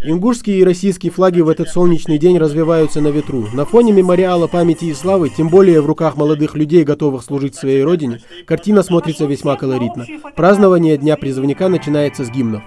Ингушские и российские флаги в этот солнечный день развиваются на ветру. На фоне мемориала памяти и славы, тем более в руках молодых людей, готовых служить своей родине, картина смотрится весьма колоритно. Празднование Дня призывника начинается с гимнов.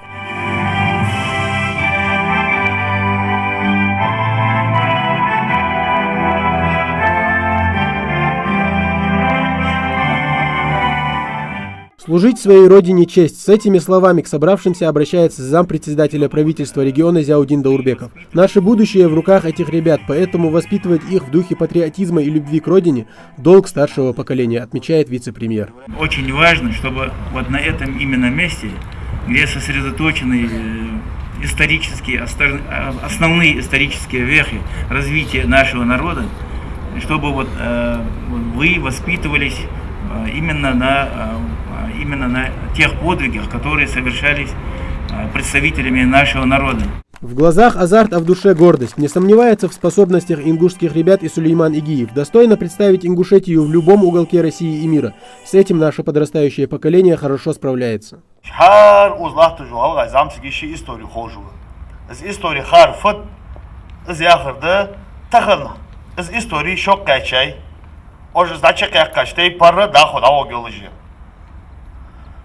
Служить своей родине честь. С этими словами к собравшимся обращается зампредседателя правительства региона Зиаудин Даурбеков. Наше будущее в руках этих ребят, поэтому воспитывать их в духе патриотизма и любви к родине – долг старшего поколения, отмечает вице-премьер. Очень важно, чтобы вот на этом именно месте, где сосредоточены основные исторические вехи развития нашего народа, чтобы вот вы воспитывались именно на тех подвигах, которые совершались представителями нашего народа. В глазах азарт, а в душе гордость. Не сомневается в способностях ингушских ребят и Сулейман Игиев. Достойно представить Ингушетию в любом уголке России и мира. С этим наше подрастающее поколение хорошо справляется.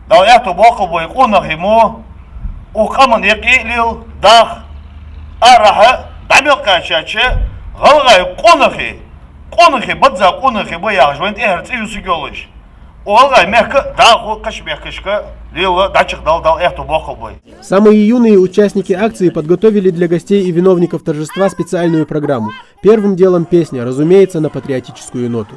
Да я то бокал бой конах ему, ухаман якилил дах, араха дамелкачаче, галгай конахи бадза конахи бояж, вент эрц иусиголыш. Олгай мягко даху кашмехкашка лила дачик дал эхту бокал бой. Самые юные участники акции подготовили для гостей и виновников торжества специальную программу. Первым делом песня, разумеется, на патриотическую ноту.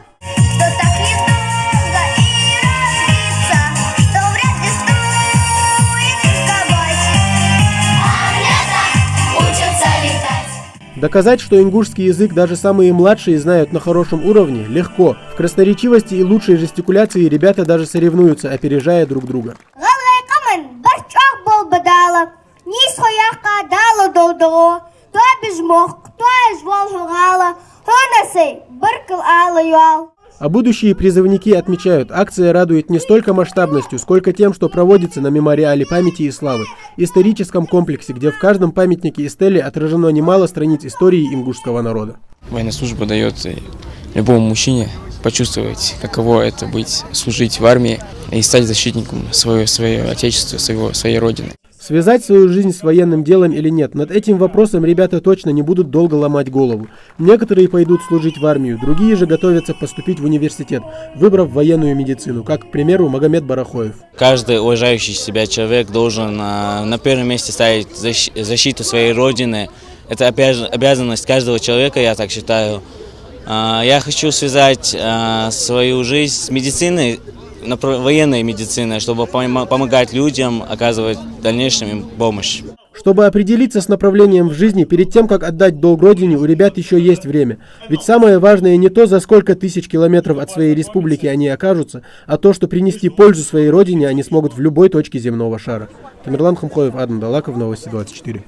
Доказать, что ингушский язык даже самые младшие знают на хорошем уровне, легко. В красноречивости и лучшей жестикуляции ребята даже соревнуются, опережая друг друга. А будущие призывники отмечают, акция радует не столько масштабностью, сколько тем, что проводится на мемориале памяти и славы, историческом комплексе, где в каждом памятнике и стеле отражено немало страниц истории ингушского народа. Военная служба дает любому мужчине почувствовать, каково это быть, служить в армии и стать защитником своего отечества, своей родины. Связать свою жизнь с военным делом или нет, над этим вопросом ребята точно не будут долго ломать голову. Некоторые пойдут служить в армию, другие же готовятся поступить в университет, выбрав военную медицину, как, к примеру, Магомед Барахоев. Каждый уважающий себя человек должен на первом месте ставить защиту своей родины. Это обязанность каждого человека, я так считаю. Я хочу связать свою жизнь с медициной, военной медициной, чтобы помогать людям, оказывать в дальнейшем им помощь. Чтобы определиться с направлением в жизни, перед тем, как отдать долг родине, у ребят еще есть время. Ведь самое важное не то, за сколько тысяч километров от своей республики они окажутся, а то, что принести пользу своей родине они смогут в любой точке земного шара. Тамерлан Хамхоев, Адам Далаков, Новости 24.